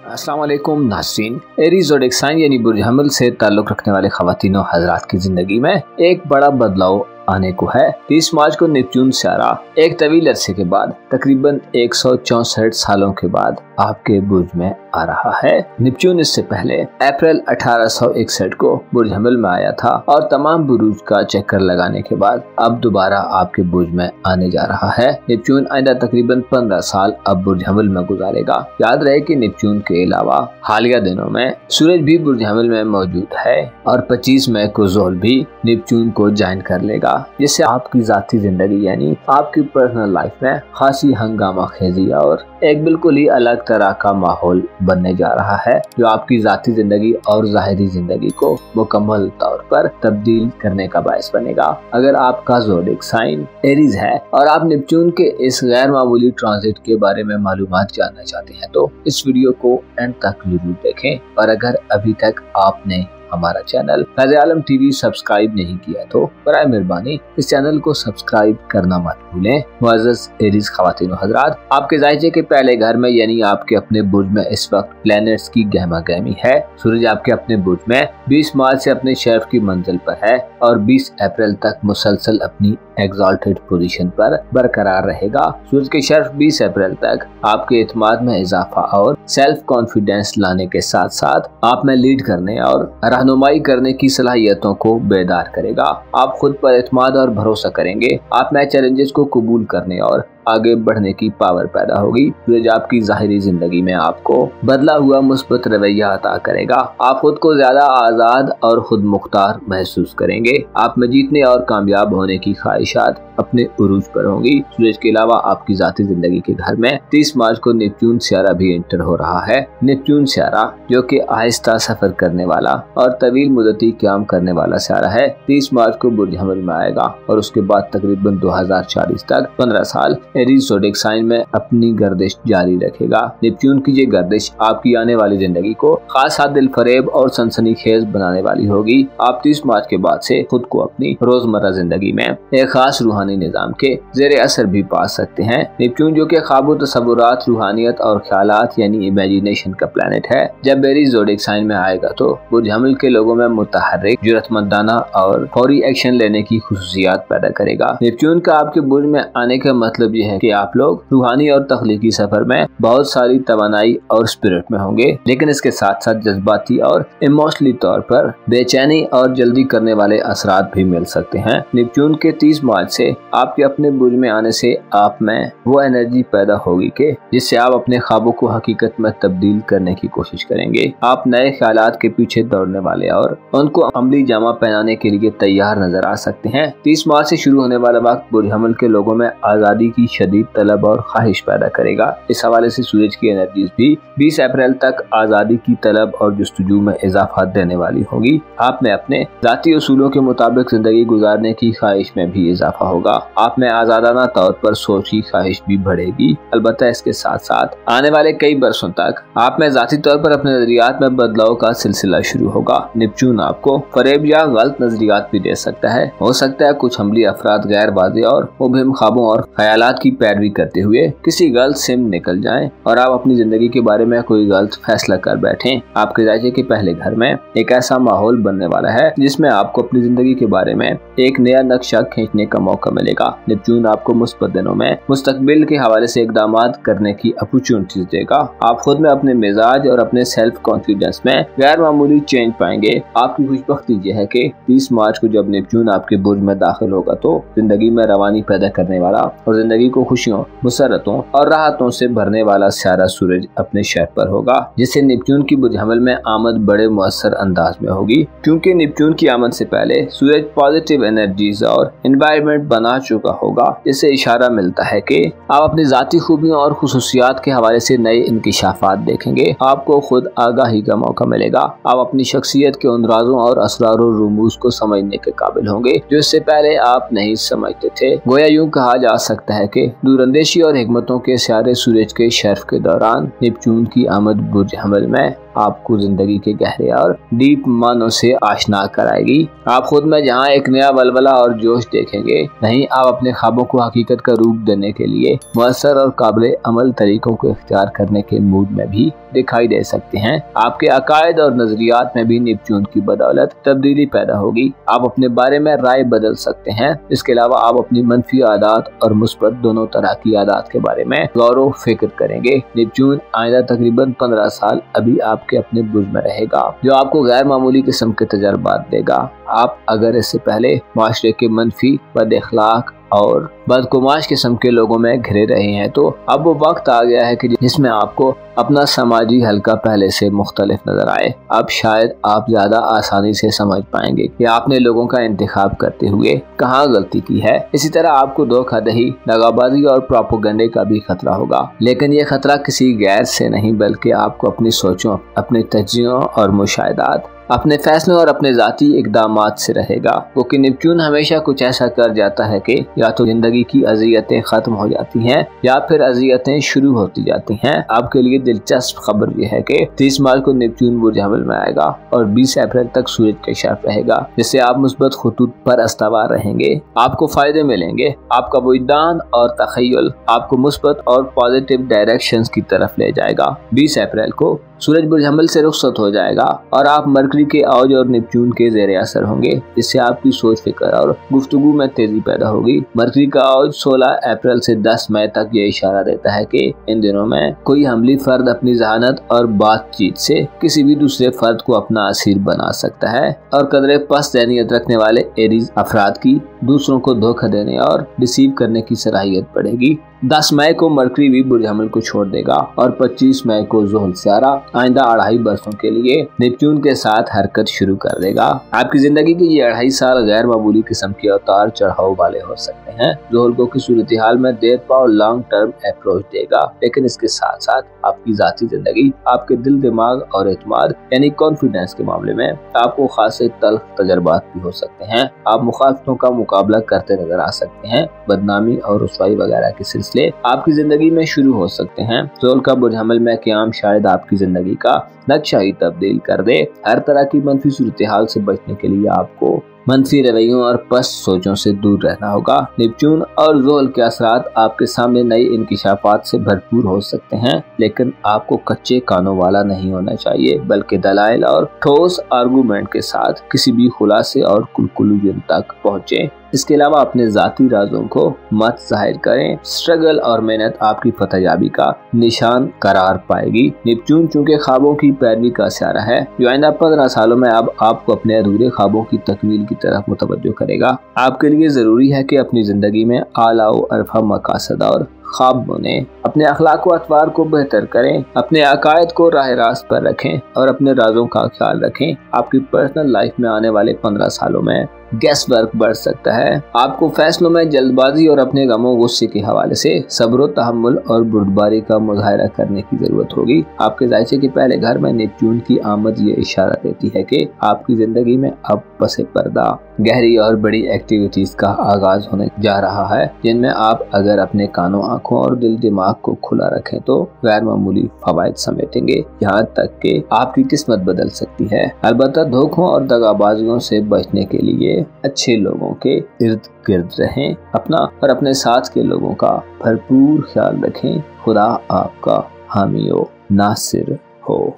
अस्सलाम वालेकुम नाज़रीन। एरीज़ ज़ोडिएक साइन यानी बुर्ज हमल से ताल्लुक़ रखने वाले ख़वातीन और हज़रात की ज़िंदगी में एक बड़ा बदलाव आने को है। 30 मार्च को नेपच्यून सितारा एक तवील अरसे के बाद तकरीबन 164 सालों के बाद आपके बुर्ज में आ रहा है। नेपच्यून इससे पहले अप्रैल 1861 को बुर्ज हमल में आया था और तमाम बुरूज का चक्कर लगाने के बाद अब दोबारा आपके बुर्ज में आने जा रहा है। नेपच्यून आइंदा तकरीबन 15 साल अब बुर्ज हमल में गुजारेगा। याद रहे कि नेपच्यून के अलावा हालिया दिनों में सूरज भी बुर्ज हमल में मौजूद है और 25 मई को ज़ोहल भी नेपच्यून को ज्वाइन कर लेगा, जिससे आपकी जाती जिंदगी यानी आपकी पर्सनल लाइफ में खासी हंगामा खेजी और एक बिल्कुल ही अलग तरह का माहौल बनने जा रहा है, जो आपकी जाती जिंदगी और ज़ाहिरी जिंदगी को मुकम्मल तौर पर तब्दील करने का बायस बनेगा। अगर आपका ज़ोडिएक साइन एरीज है और आप नेपच्यून के इस गैर मामूली ट्रांजिट के बारे में मालूमात जानना चाहते हैं तो इस वीडियो को एंड तक जरूर देखें। और अगर अभी तक आपने हमारा चैनल नज़र आलम टीवी सब्सक्राइब नहीं किया तो बराए मेहरबानी इस चैनल को सब्सक्राइब करना मत भूलें। मुअज़्ज़ज़ एरीज ख़वातीन और हज़रात, आपके जायजे के पहले घर में यानी आपके अपने बुर्ज में इस वक्त प्लैनेट्स की गहमा गहमी है। सूरज आपके अपने बुर्ज में 20 मार्च से अपने शर्फ की मंजिल पर है और 20 अप्रैल तक मुसलसल अपनी एग्जॉल्टेड पोजीशन पर बरकरार रहेगा। सूरज के शर्फ 20 अप्रैल तक आपके एतमाद में इजाफा और सेल्फ कॉन्फिडेंस लाने के साथ साथ आप में लीड करने और रहनुमाई करने की सलाहियतों को बेदार करेगा। आप खुद पर एतमाद और भरोसा करेंगे। आप में चैलेंजेस को कबूल करने और आगे बढ़ने की पावर पैदा होगी। सूरज आपकी ज़ाहिरी जिंदगी में आपको बदला हुआ मुस्बत रवैया अता करेगा। आप खुद को ज्यादा आज़ाद और खुद मुख्तार महसूस करेंगे। आप में जीतने और कामयाब होने की ख्वाहिशात अपने उरूज पर होंगी। सूरज के अलावा आपकी जाती जिंदगी के घर में 30 मार्च को नेपच्यून सितारा भी एंटर हो रहा है। नेपच्यून सितारा जो कि आहिस्ता सफर करने वाला और तवील मुद्दती क़याम करने वाला सितारा है, 30 मार्च को बुर्ज हमल में आएगा और उसके बाद तकरीबन 2040 तक 15 साल एरीज़ ज़ोडिएक साइन में अपनी गर्दिश जारी रखेगा। नेपच्यून की ये गर्दिश आपकी आने वाली जिंदगी को खासा दिल फरेब और सनसनीखेज बनाने वाली होगी। आप 30 मार्च के बाद से खुद को अपनी रोजमर्रा जिंदगी में एक खास रूहानी निजाम के ज़ेरे असर भी पा सकते हैं। नेपच्यून जो कि ख्वाबो तसव्वुरात, रूहानियत और ख्यालात यानी इमेजिनेशन का प्लेनेट है, जब एरीज़ ज़ोडिएक साइन में आएगा तो बुर्ज हमल के लोगों में मुतहर्रिक, जुर्रतमंदाना और फौरी एक्शन लेने की खुसूसियात पैदा करेगा। नेपच्यून का आपके बुर्ज में आने का मतलब यह है कि आप लोग रूहानी और तख्लीकी सफर में बहुत सारी तवानाई और स्पिरिट में होंगे, लेकिन इसके साथ साथ जज्बाती और इमोशनली तौर पर बेचैनी और जल्दी करने वाले असरात भी मिल सकते हैं। नेपच्यून के 30 मार्च से आपके अपने बुर्ज में आने से आप में वो एनर्जी पैदा होगी कि जिससे आप अपने ख्वाबों को हकीकत में तब्दील करने की कोशिश करेंगे। आप नए ख्यालात के पीछे दौड़ने वाले और उनको अमली जामा पहनाने के लिए तैयार नजर आ सकते हैं। 30 मार्च से शुरू होने वाला वक्त बुर्ज हमल के लोगों में आज़ादी की शदीद तलब और ख्वाहिश पैदा करेगा। इस हवाले से सूरज की एनर्जीज भी 20 अप्रैल तक आज़ादी की तलब और जुस्तजू में इजाफा देने वाली होगी। आप में अपने जाती उसूलों के मुताबिक जिंदगी गुजारने की ख्वाहिश में भी इजाफा होगा। आप में आज़ादाना तौर पर सोच की ख्वाहिश भी बढ़ेगी। अलबत्ता इसके साथ साथ आने वाले कई बरसों तक आप में जाती तौर पर अपने नजरियात में बदलाव का सिलसिला शुरू होगा। नेपच्यून आपको फरेब या गलत नजरियात भी दे सकता है। हो सकता है कुछ हमली अफराद गैर वाज़े और मुबहिम ख्वाबों और ख्यालात की पैरवी करते हुए किसी गलत सिम निकल जाएं और आप अपनी जिंदगी के बारे में कोई गलत फैसला कर बैठें। आपके जायजे के पहले घर में एक ऐसा माहौल बनने वाला है जिसमें आपको अपनी जिंदगी के बारे में एक नया नक्शा खींचने का मौका मिलेगा। नेपच्यून आपको मुस्बत दिनों में मुस्तकबिल के हवाले से इक़दामात करने की अपॉर्चुनिटीज देगा। आप खुद में अपने मिजाज और अपने सेल्फ कॉन्फिडेंस में गैर मामूली चेंज पाएंगे। आपकी खुशबख्ती यह है कि 30 मार्च को जब नेपच्यून आपके बुर्ज में दाखिल होगा तो जिंदगी में रवानी पैदा करने वाला और जिंदगी को खुशियों, मुसरतों और राहतों से भरने वाला सारा सूरज अपने शर्फ पर होगा, जिससे नेपच्यून की बुर्ज हमल में आमद बड़े मुअस्सर अंदाज में होगी। क्योंकि नेपच्यून की आमद से पहले सूरज पॉजिटिव एनर्जीज और एनवायरनमेंट बना चुका होगा, जिससे इशारा मिलता है कि आप अपनी जाती खूबियों और खुसूसियात के हवाले से नए इंकिशाफात देखेंगे। आपको खुद आगाही का मौका मिलेगा। आप अपनी शख्सियत के उन राज़ों और असरार और रुमूज़ को समझने के काबिल होंगे जो इससे पहले आप नहीं समझते थे। गोया यूं कहा जा सकता है कि दूरंदेशी और हिकमतों के सियारे सूरज के शर्फ के दौरान नेपच्यून की आमद बुर्ज हमल में आपको जिंदगी के गहरे और डीप मानों से आशना कराएगी। आप खुद में जहाँ एक नया बलबला और जोश देखेंगे, नहीं आप अपने ख्वाबों को हकीकत का रूप देने के लिए मुअस्सर और काबिल अमल तरीकों को इख्तियार करने के मूड में भी दिखाई दे सकते हैं। आपके अकायद और नजरियात में भी नेपच्यून की बदौलत तब्दीली पैदा होगी। आप अपने बारे में राय बदल सकते हैं। इसके अलावा आप अपनी मनफी आदत और मुस्बत दोनों तरह की आदत के बारे में गौर फिक्र करेंगे। नेपच्यून आइंदा तकरीबन 15 साल अभी आपके अपने बुर्ज में रहेगा, जो आपको गैर मामूली किस्म के तजर्बात देगा। आप अगर इससे पहले माशरे के मनफी, बद-ए-अखलाक और बदकुमाश किस्म के लोगों में घिरे रहे हैं, तो अब वो वक्त आ गया है कि जिसमें आपको अपना समाजी हल्का पहले से मुख्तलिफ नजर आए। अब शायद आप ज्यादा आसानी से समझ पाएंगे कि आपने लोगों का इंतखाब करते हुए कहाँ गलती की है। इसी तरह आपको धोखाधड़ी, दगाबाजी और प्रोपेगेंडे का भी खतरा होगा, लेकिन ये खतरा किसी गैर से नहीं, बल्कि आपको अपनी सोचों, अपने तज्जियों और मुशाहिदात, अपने फैसलों और अपने जाती इकदामात से रहेगा। क्योंकि नेपच्यून हमेशा कुछ ऐसा कर जाता है कि या तो जिंदगी की अज़ियतें खत्म हो जाती हैं या फिर अज़ियतें शुरू होती जाती हैं। आपके लिए दिलचस्प खबर यह है कि 30 मार्च को नेपच्यून बुर्ज हमल में आएगा और 20 अप्रैल तक सूरज कशाफ रहेगा, जिससे आप मुस्बत खुतूत पर अस्तवार रहेंगे। आपको फायदे मिलेंगे। आपका वुजदान और तखय्युल आपको मुस्बत और पॉजिटिव डायरेक्शंस की तरफ ले जाएगा। 20 अप्रैल को सूरज बुर्ज हमल से रुखसत हो जाएगा और आप मरकरी के औज और नेपच्यून के ज़ेरे असर होंगे, जिससे आपकी सोच, फिक्र और गुफ्तगू में तेजी पैदा होगी। मरकरी का औज 16 अप्रैल से 10 मई तक ये इशारा देता है कि इन दिनों में कोई हमली फर्द अपनी जहानत और बातचीत से किसी भी दूसरे फर्द को अपना असीर बना सकता है और कदरे पस्त ज़हनियत रखने वाले एरीज अफराद की दूसरों को धोखा देने और रिसीव करने की सलाहियत बढ़ेगी। 10 मई को मरकरी भी बुर्ज हमल को छोड़ देगा और 25 मई को ज़ुहल सियारा आइंदा 2.5 बरसों के लिए नेपच्यून के साथ हरकत शुरू कर देगा। आपकी जिंदगी के ये 2.5 साल गैर मामूली किस्म के उतार चढ़ाव वाले हो सकते हैं। ज़ुहल को की सूरत हाल में देर पा और लॉन्ग टर्म अप्रोच देगा, लेकिन इसके साथ साथ आपकी जाती जिंदगी, आपके दिल, दिमाग और एतमाद यानी कॉन्फिडेंस के मामले में आपको खासे तल्ख तजर्बात भी हो सकते हैं। आप मुखालफतों का मुकाबला करते नजर आ सकते हैं। बदनामी और रुसवाई वगैरह के सिलसिले आपकी जिंदगी में शुरू हो सकते हैं। ज़ुहल का बुर्ज हमल में क़याम शायद आपकी जिंदगी का नक्शा ही तब्दील कर दे। हर तरह की मनफी सूरत हाल से बचने के लिए आपको मनफी रवैयों और पस्त सोचों से दूर रहना होगा। नेपच्यून और ज़ुहल के असरात आपके सामने नई इंकिशाफात से भरपूर हो सकते हैं, लेकिन आपको कच्चे कानों वाला नहीं होना चाहिए, बल्कि दलाइल और ठोस आर्गूमेंट के साथ किसी भी खुलासे और कुलकुलियन तक पहुँचे। इसके अलावा अपने जाती राजों को मत जाहिर करें। स्ट्रगल और मेहनत आपकी फतहयाबी का निशान करार पाएगी। नेपच्यून चूंकि ख्वाबों की पैरवी का स्यारा है, जो आइंदा 15 सालों में अब आपको अपने अधूरे ख्वाबों की तकमील की तरफ मुतवज्जो करेगा। आपके लिए जरूरी है कि अपनी जिंदगी में आला व अरफा मकासद और ख्वाब बुने, अपने अखलाक व अतवार को बेहतर करें, अपने अकायद को राह रास्त पर रखें और अपने राजों का ख्याल रखें। आपकी पर्सनल लाइफ में आने वाले 15 सालों में गैस वर्क बढ़ सकता है। आपको फैसलों में जल्दबाजी और अपने गमों गुस्से के हवाले से सब्र, तहम्मुल और बुर्दबारी का मुजाहरा करने की जरूरत होगी। आपके जायचे के पहले घर में नेपच्यून की आमद ये इशारा देती है कि आपकी जिंदगी में अब पसे पर्दा गहरी और बड़ी एक्टिविटीज का आगाज होने जा रहा है, जिनमें आप अगर अपने कानों, आंखों और दिल दिमाग को खुला रखें तो गैर मामूली फवायद समेटेंगे, यहाँ तक कि आपकी किस्मत बदल सकती है। अलबत्ता धोखों और दगाबाजियों से बचने के लिए अच्छे लोगों के इर्द गिर्द रहें। अपना और अपने साथ के लोगों का भरपूर ख्याल रखें। खुदा आपका हामी व नासिर हो।